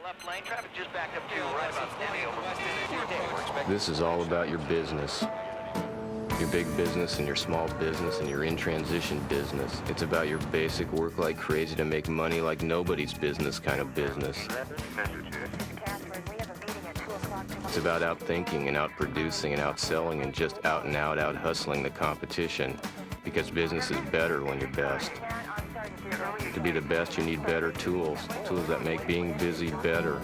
Left lane traffic just backed up to right about standing over. This is all about your business. Your big business and your small business and your in-transition business. It's about your basic work like crazy to make money like nobody's business kind of business. It's about out-thinking and out-producing and out-selling and just out-hustling the competition. Because business is better when you're best. To be the best, you need better tools. Tools that make being busy better.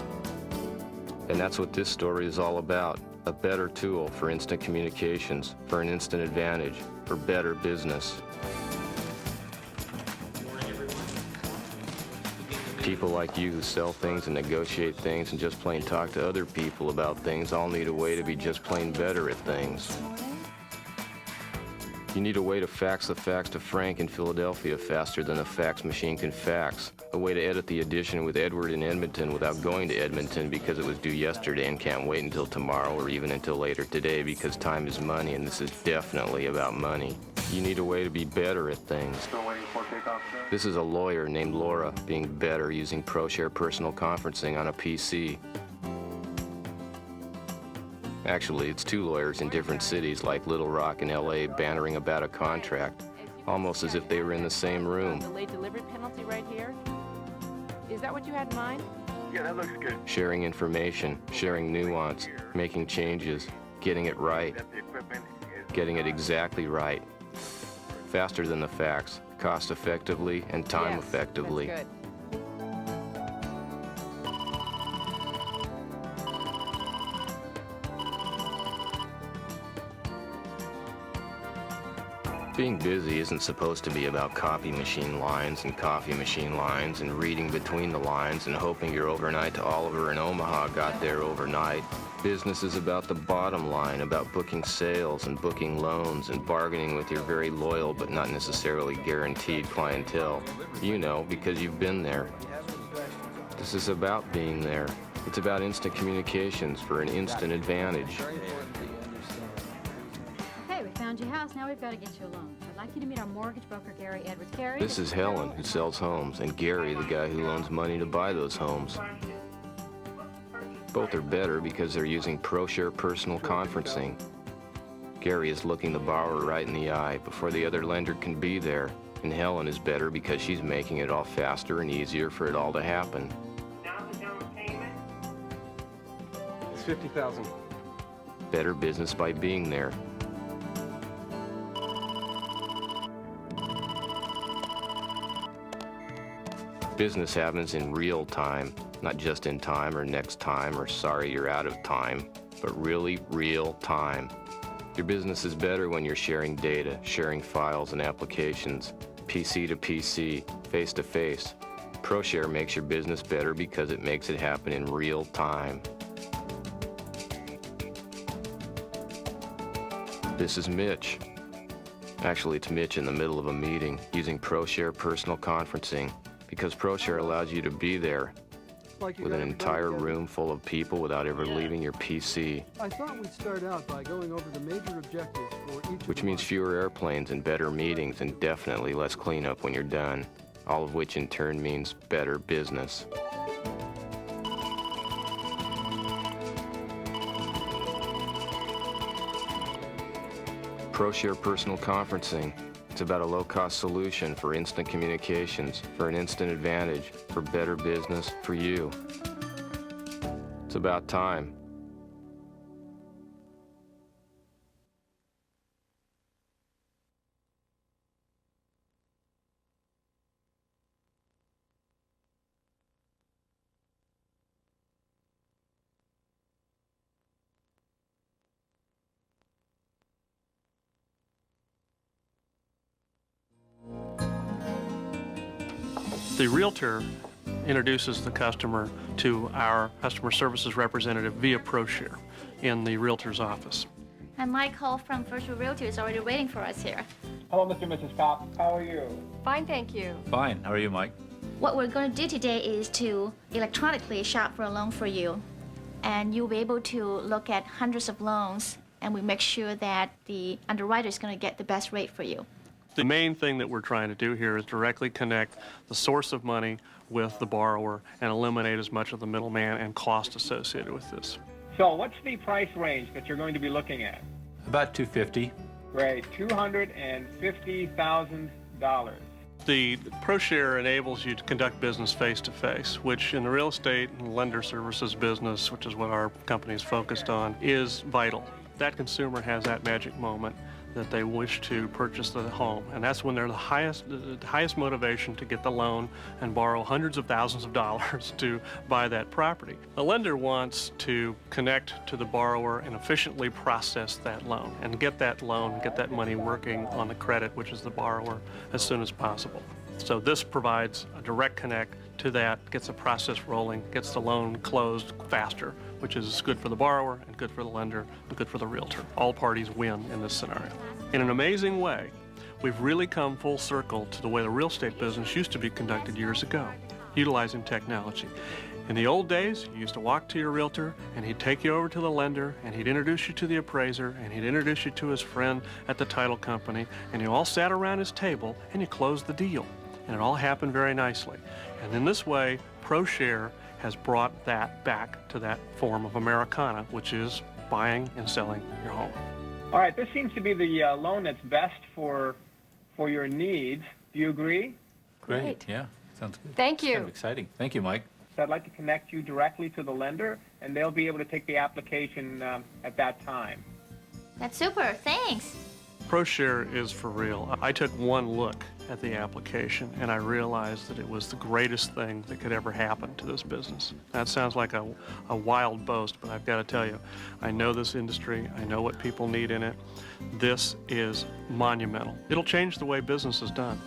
And that's what this story is all about. A better tool for instant communications, for an instant advantage, for better business. People like you who sell things and negotiate things and just plain talk to other people about things all need a way to be just plain better at things. You need a way to fax the facts to Frank in Philadelphia faster than a fax machine can fax. A way to edit the edition with Edward in Edmonton without going to Edmonton because it was due yesterday and can't wait until tomorrow or even until later today because time is money and this is definitely about money. You need a way to be better at things. Still waiting for takeoff, sir? This is a lawyer named Laura being better using ProShare personal conferencing on a PC. Actually, it's two lawyers in different cities like Little Rock and LA bantering about a contract, almost as if they were in the same room. The late delivery penalty right here. Is that what you had in mind? Yeah, that looks good. Sharing information, sharing nuance, making changes, getting it right, getting it exactly right. Faster than the fax, cost effectively and time effectively. That's good. Being busy isn't supposed to be about copy machine lines and coffee machine lines and reading between the lines and hoping your overnight to Oliver in Omaha got there overnight. Business is about the bottom line, about booking sales and booking loans and bargaining with your very loyal but not necessarily guaranteed clientele. You know, because you've been there. This is about being there. It's about instant communications for an instant advantage. Found your house. Now we've got to get you a loan. I'd like you to meet our mortgage broker, Gary Edwards. Gary? This is Helen, who sells homes, and Gary, the guy who loans money to buy those homes. Both are better because they're using ProShare personal conferencing. Gary is looking the borrower right in the eye before the other lender can be there, and Helen is better because she's making it all faster and easier for it all to happen. It's $50,000. Better business by being there. Business happens in real time, not just in time or next time or sorry you're out of time, but really real time. Your business is better when you're sharing data, sharing files and applications, PC to PC, face to face. ProShare makes your business better because it makes it happen in real time. This is Mitch. Actually, it's Mitch in the middle of a meeting using ProShare personal conferencing. Because ProShare allows you to be there with an entire room full of people without ever leaving your PC. I thought we'd start out by going over the major objectives for each. Which means fewer airplanes and better meetings and definitely less cleanup when you're done. All of which in turn means better business. ProShare personal conferencing. It's about a low-cost solution for instant communications, for an instant advantage, for better business, for you. It's about time. The realtor introduces the customer to our customer services representative via ProShare in the realtor's office. And Michael from Virtual Realty is already waiting for us here. Hello, Mr. and Mrs. Cobb. How are you? Fine, thank you. Fine. How are you, Mike? What we're going to do today is to electronically shop for a loan for you. And you'll be able to look at hundreds of loans, and we make sure that the underwriter is going to get the best rate for you. The main thing that we're trying to do here is directly connect the source of money with the borrower and eliminate as much of the middleman and cost associated with this. So what's the price range that you're going to be looking at? About $250,000. Great, $250,000. The ProShare enables you to conduct business face-to-face, which in the real estate and lender services business, which is what our company is focused on, is vital. That consumer has that magic moment that they wish to purchase the home, and that's when they're the highest motivation to get the loan and borrow hundreds of thousands of dollars to buy that property. The lender wants to connect to the borrower and efficiently process that loan and get that loan, get that money working on the credit, which is the borrower, as soon as possible. So this provides a direct connect to that, gets the process rolling, gets the loan closed faster, which is good for the borrower and good for the lender and good for the realtor. All parties win in this scenario. In an amazing way, we've really come full circle to the way the real estate business used to be conducted years ago, utilizing technology. In the old days, you used to walk to your realtor and he'd take you over to the lender and he'd introduce you to the appraiser and he'd introduce you to his friend at the title company, and you all sat around his table and you closed the deal. And it all happened very nicely. And in this way, ProShare has brought that back to that form of Americana, which is buying and selling your home. All right, this seems to be the loan that's best for your needs. Do you agree? Great. Yeah, sounds good. Thank you. Kind of exciting. Thank you, Mike. So I'd like to connect you directly to the lender, and they'll be able to take the application at that time. That's super. Thanks. ProShare is for real. I took one look at the application and I realized that it was the greatest thing that could ever happen to this business. That sounds like a wild boast, but I've got to tell you, I know this industry, I know what people need in it. This is monumental. It'll change the way business is done.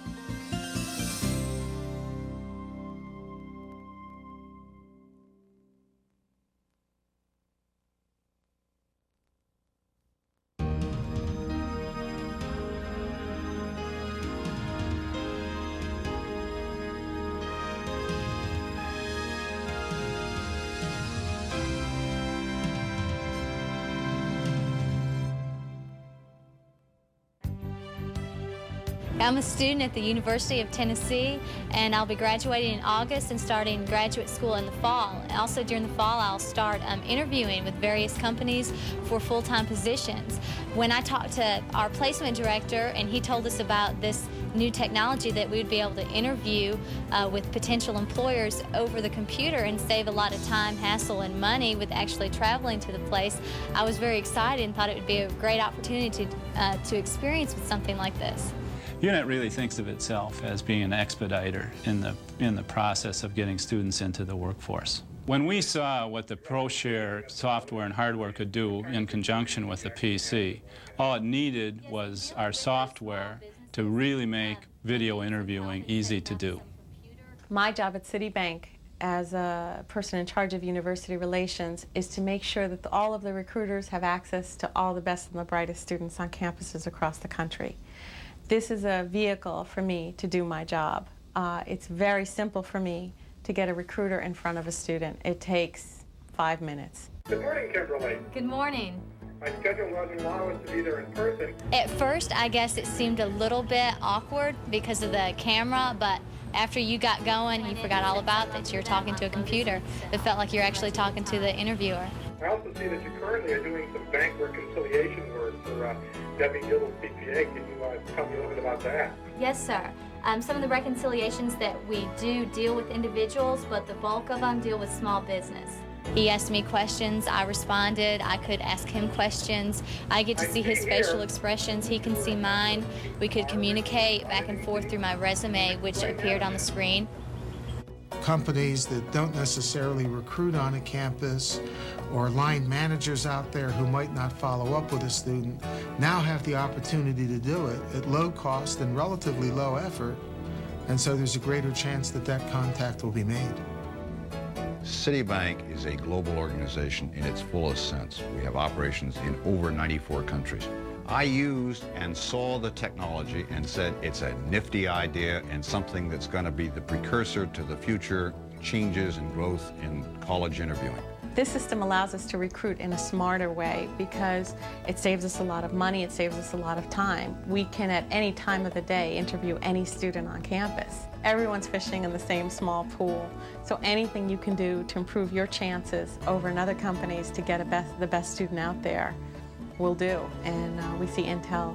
I'm a student at the University of Tennessee, and I'll be graduating in August and starting graduate school in the fall. Also during the fall, I'll start interviewing with various companies for full-time positions. When I talked to our placement director and he told us about this new technology that we would be able to interview with potential employers over the computer and save a lot of time, hassle, and money with actually traveling to the place, I was very excited and thought it would be a great opportunity to experience with something like this. UNET really thinks of itself as being an expediter in the process of getting students into the workforce. When we saw what the ProShare software and hardware could do in conjunction with the PC, all it needed was our software to really make video interviewing easy to do. My job at Citibank as a person in charge of university relations is to make sure that all of the recruiters have access to all the best and the brightest students on campuses across the country. This is a vehicle for me to do my job. It's very simple for me to get a recruiter in front of a student. It takes 5 minutes. Good morning, Kimberly. Good morning. My schedule wasn't allowing us to be there in person. At first, I guess it seemed a little bit awkward because of the camera, but after you got going, you forgot all about that you're talking to a computer. It felt like you're actually talking to the interviewer. I also see that you currently are doing some bank reconciliation work for Debbie Dill's CPA. Can you tell me a little bit about that? Yes, sir. Some of the reconciliations that we do deal with individuals, but the bulk of them deal with small business. He asked me questions, I responded, I could ask him questions. I get to see his facial expressions, he can see mine. We could communicate back and forth through my resume, which appeared on the screen. Companies that don't necessarily recruit on a campus or line managers out there who might not follow up with a student now have the opportunity to do it at low cost and relatively low effort, and so there's a greater chance that that contact will be made. Citibank is a global organization in its fullest sense. We have operations in over 94 countries. I used and saw the technology and said it's a nifty idea and something that's going to be the precursor to the future changes and growth in college interviewing. This system allows us to recruit in a smarter way because it saves us a lot of money, it saves us a lot of time. We can at any time of the day interview any student on campus. Everyone's fishing in the same small pool, so anything you can do to improve your chances over in other companies to get the best student out there, we'll do. And we see Intel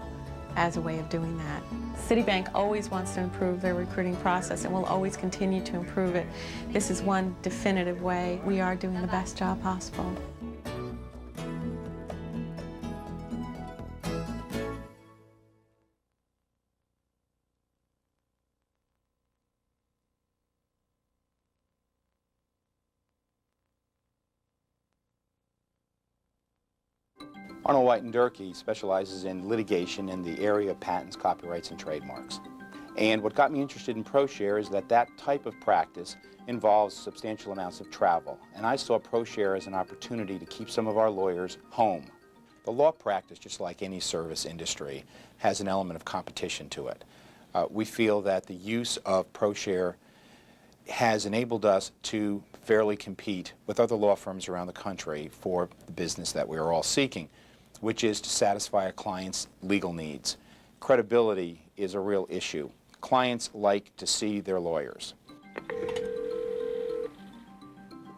as a way of doing that. Citibank always wants to improve their recruiting process and will always continue to improve it. This is one definitive way we are doing the best job possible. Arnold White & Durkee specializes in litigation in the area of patents, copyrights, and trademarks. And what got me interested in ProShare is that that type of practice involves substantial amounts of travel. And I saw ProShare as an opportunity to keep some of our lawyers home. The law practice, just like any service industry, has an element of competition to it. We feel that the use of ProShare has enabled us to fairly compete with other law firms around the country for the business that we are all seeking, which is to satisfy a client's legal needs. Credibility is a real issue. Clients like to see their lawyers. Good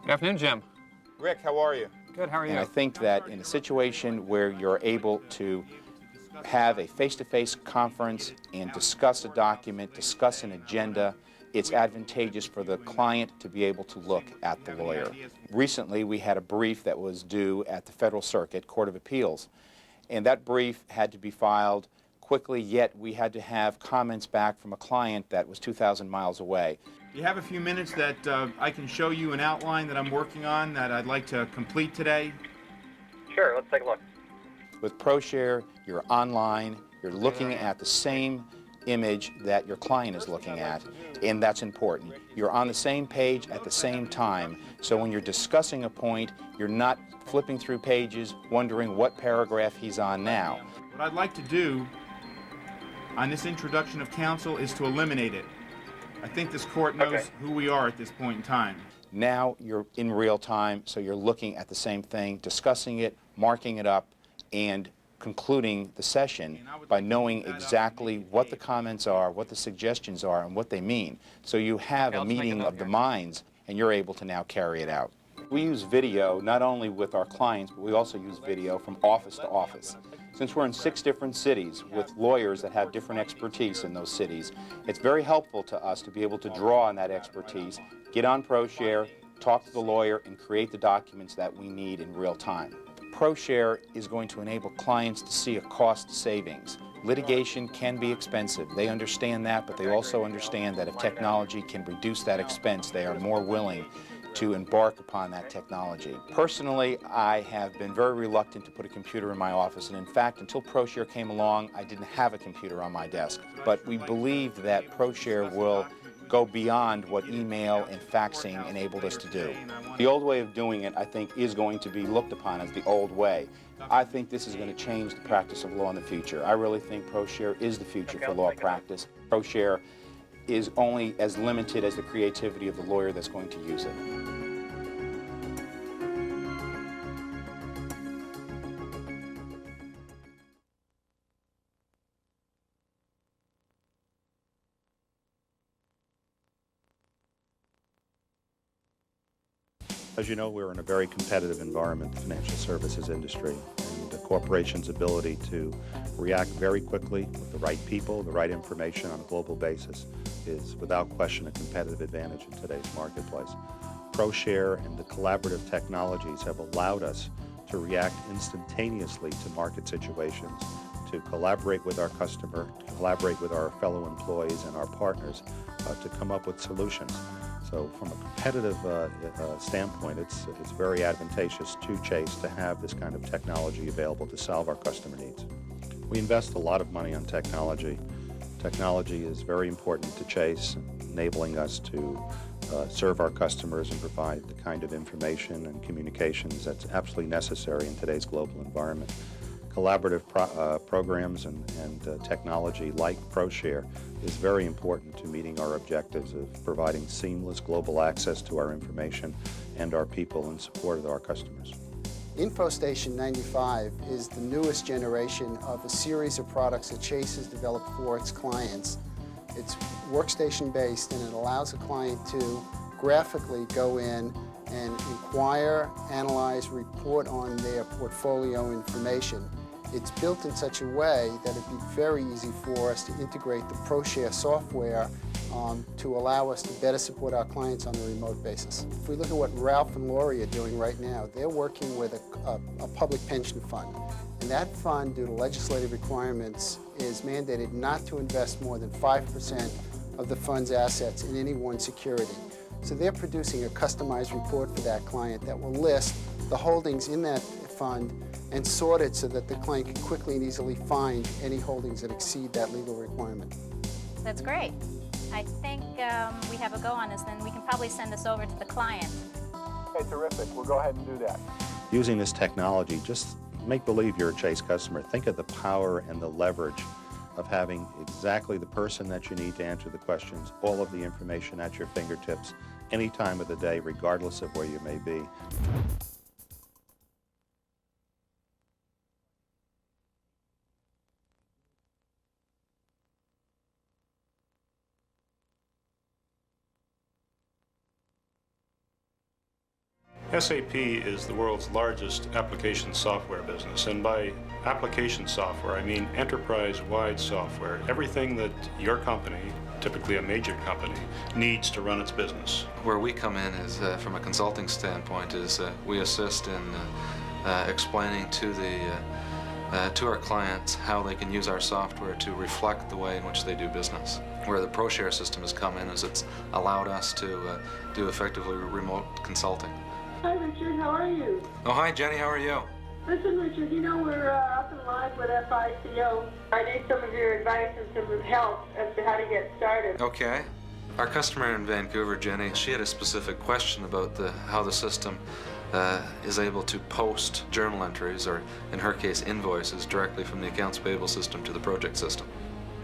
afternoon, Jim. Rick, how are you? Good, how are you? And I think that in a situation where you're able to have a face-to-face conference and discuss a document, discuss an agenda, it's advantageous for the client to be able to look at the lawyer. Recently, we had a brief that was due at the Federal Circuit Court of Appeals, and that brief had to be filed quickly, yet we had to have comments back from a client that was 2,000 miles away. You have a few minutes that I can show you an outline that I'm working on that I'd like to complete today? Sure, let's take a look. With ProShare, you're online, you're looking at the same image that your client is looking at, and that's important. You're on the same page at the same time, so when you're discussing a point, you're not flipping through pages wondering what paragraph he's on now. What I'd like to do on this introduction of counsel is to eliminate it. I think this court knows who we are at this point in time. Now you're in real time, so you're looking at the same thing, discussing it, marking it up, and concluding the session by knowing exactly what the comments are, what the suggestions are, and what they mean. So you have a meeting of the minds, and you're able to now carry it out. We use video not only with our clients, but we also use video from office to office. Since we're in 6 different cities with lawyers that have different expertise in those cities, it's very helpful to us to be able to draw on that expertise, get on ProShare, talk to the lawyer, and create the documents that we need in real time. ProShare is going to enable clients to see a cost savings. Litigation can be expensive. They understand that, but they also understand that if technology can reduce that expense, they are more willing to embark upon that technology. Personally, I have been very reluctant to put a computer in my office, and in fact, until ProShare came along, I didn't have a computer on my desk. But we believe that ProShare will go beyond what email and faxing enabled us to do. The old way of doing it, I think, is going to be looked upon as the old way. I think this is going to change the practice of law in the future. I really think ProShare is the future for law practice. ProShare is only as limited as the creativity of the lawyer that's going to use it. As you know, we're in a very competitive environment, the financial services industry, and the corporation's ability to react very quickly with the right people, the right information on a global basis is without question a competitive advantage in today's marketplace. ProShare and the collaborative technologies have allowed us to react instantaneously to market situations, to collaborate with our customer, to collaborate with our fellow employees and our partners to come up with solutions. So from a competitive standpoint, it's very advantageous to Chase to have this kind of technology available to solve our customer needs. We invest a lot of money on technology. Technology is very important to Chase, enabling us to serve our customers and provide the kind of information and communications that's absolutely necessary in today's global environment. collaborative programs and technology like ProShare is very important to meeting our objectives of providing seamless global access to our information and our people in support of our customers. InfoStation 95 is the newest generation of a series of products that Chase has developed for its clients. It's workstation-based, and it allows a client to graphically go in and inquire, analyze, report on their portfolio information. It's built in such a way that it'd be very easy for us to integrate the ProShare software to allow us to better support our clients on a remote basis. If we look at what Ralph and Lori are doing right now, they're working with a public pension fund. And that fund, due to legislative requirements, is mandated not to invest more than 5% of the fund's assets in any one security. So they're producing a customized report for that client that will list the holdings in that fund and sort it so that the client can quickly and easily find any holdings that exceed that legal requirement. That's great. I think we have a go on this, then we can probably send this over to the client. Okay, terrific. We'll go ahead and do that. Using this technology, just make believe you're a Chase customer. Think of the power and the leverage of having exactly the person that you need to answer the questions, all of the information at your fingertips, any time of the day, regardless of where you may be. SAP is the world's largest application software business, and by application software I mean enterprise-wide software, everything that your company, typically a major company, needs to run its business. Where we come in is, from a consulting standpoint, is we assist in explaining to our clients how they can use our software to reflect the way in which they do business. Where the ProShare system has come in is it's allowed us to do effectively remote consulting. Hi, Richard. How are you? Oh, hi, Jenny. How are you? Listen, Richard, you know we're up and live with FICO. I need some of your advice and some help as to how to get started. Okay. Our customer in Vancouver, Jenny, she had a specific question about how the system is able to post journal entries, or in her case, invoices, directly from the accounts payable system to the project system.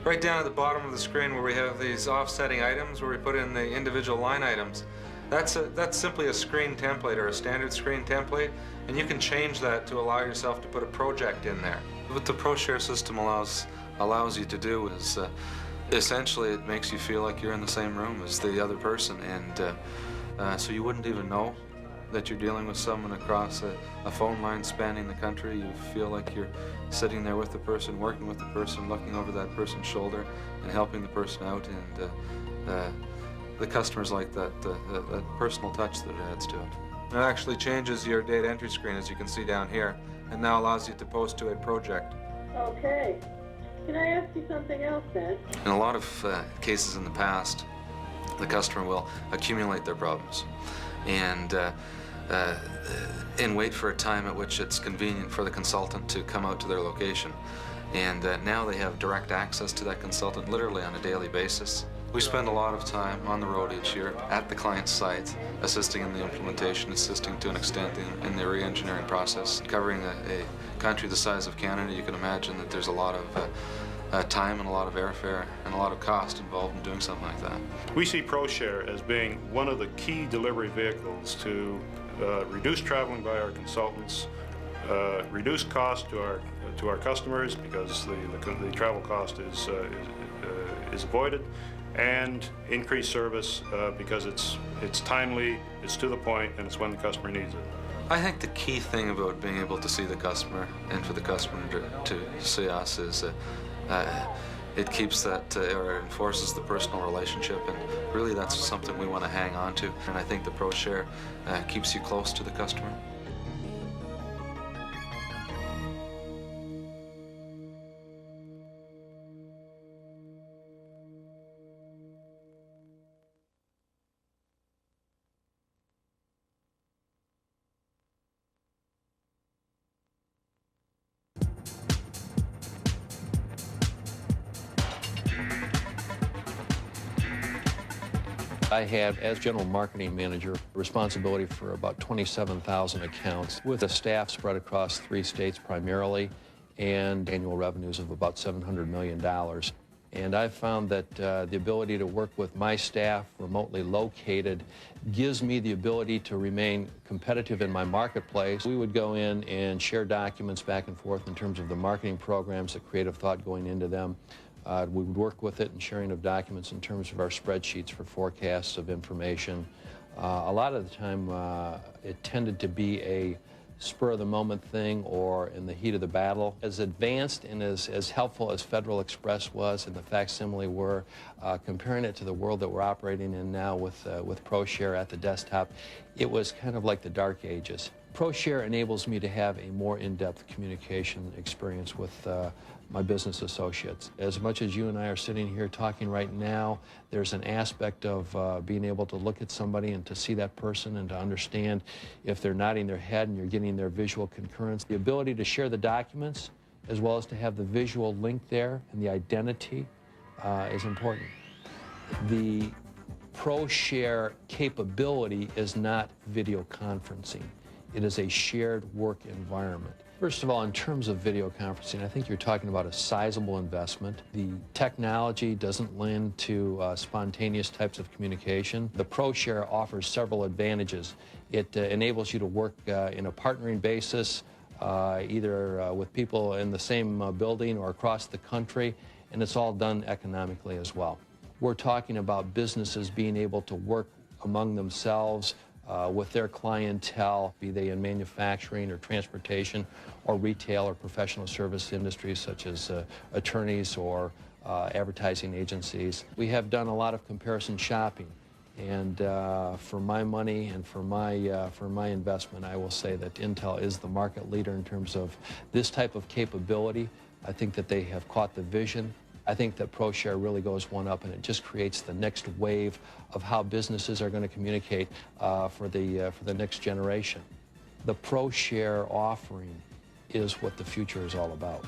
Right down at the bottom of the screen where we have these offsetting items, where we put in the individual line items, that's simply a screen template, or a standard screen template, and you can change that to allow yourself to put a project in there. What the ProShare system allows you to do is essentially it makes you feel like you're in the same room as the other person, and so you wouldn't even know that you're dealing with someone across a phone line spanning the country. You feel like you're sitting there with the person, working with the person, looking over that person's shoulder and helping the person out, and the customers like that personal touch that it adds to it. It actually changes your data entry screen, as you can see down here, and now allows you to post to a project. Okay. Can I ask you something else then? In a lot of cases in the past, the customer will accumulate their problems and wait for a time at which it's convenient for the consultant to come out to their location. And now they have direct access to that consultant literally on a daily basis. We spend a lot of time on the road each year at the client's site, assisting in the implementation, assisting to an extent in the re-engineering process. Covering a country the size of Canada, you can imagine that there's a lot of time and a lot of airfare and a lot of cost involved in doing something like that. We see ProShare as being one of the key delivery vehicles to reduce traveling by our consultants, reduce cost to our customers because the travel cost is avoided, and increase service because it's timely, it's to the point, and it's when the customer needs it. I think the key thing about being able to see the customer and for the customer to see us is it keeps that, or enforces the personal relationship, and really that's something we want to hang on to. And I think the ProShare keeps you close to the customer. I have, as general marketing manager, responsibility for about 27,000 accounts with a staff spread across 3 states primarily, and annual revenues of about $700 million. And I've found that the ability to work with my staff remotely located gives me the ability to remain competitive in my marketplace. We would go in and share documents back and forth in terms of the marketing programs, the creative thought going into them. We would work with it in sharing of documents in terms of our spreadsheets for forecasts of information. A lot of the time, it tended to be a spur-of-the-moment thing or in the heat of the battle. As advanced and as helpful as Federal Express was and the facsimile were, comparing it to the world that we're operating in now with ProShare at the desktop, it was kind of like the dark ages. ProShare enables me to have a more in-depth communication experience with my business associates. As much as you and I are sitting here talking right now, there's an aspect of being able to look at somebody and to see that person and to understand if they're nodding their head and you're getting their visual concurrence. The ability to share the documents as well as to have the visual link there and the identity is important. The ProShare capability is not video conferencing. It is a shared work environment. First of all, in terms of video conferencing, I think you're talking about a sizable investment. The technology doesn't lend to spontaneous types of communication. The ProShare offers several advantages. It enables you to work in a partnering basis, either with people in the same building or across the country, and it's all done economically as well. We're talking about businesses being able to work among themselves with their clientele, be they in manufacturing or transportation or retail or professional service industries such as attorneys or advertising agencies. We have done a lot of comparison shopping, and for my money and for my investment, I will say that Intel is the market leader in terms of this type of capability. I think that they have caught the vision. I think that ProShare really goes one up, and it just creates the next wave of how businesses are going to communicate for the next generation. The ProShare offering is what the future is all about.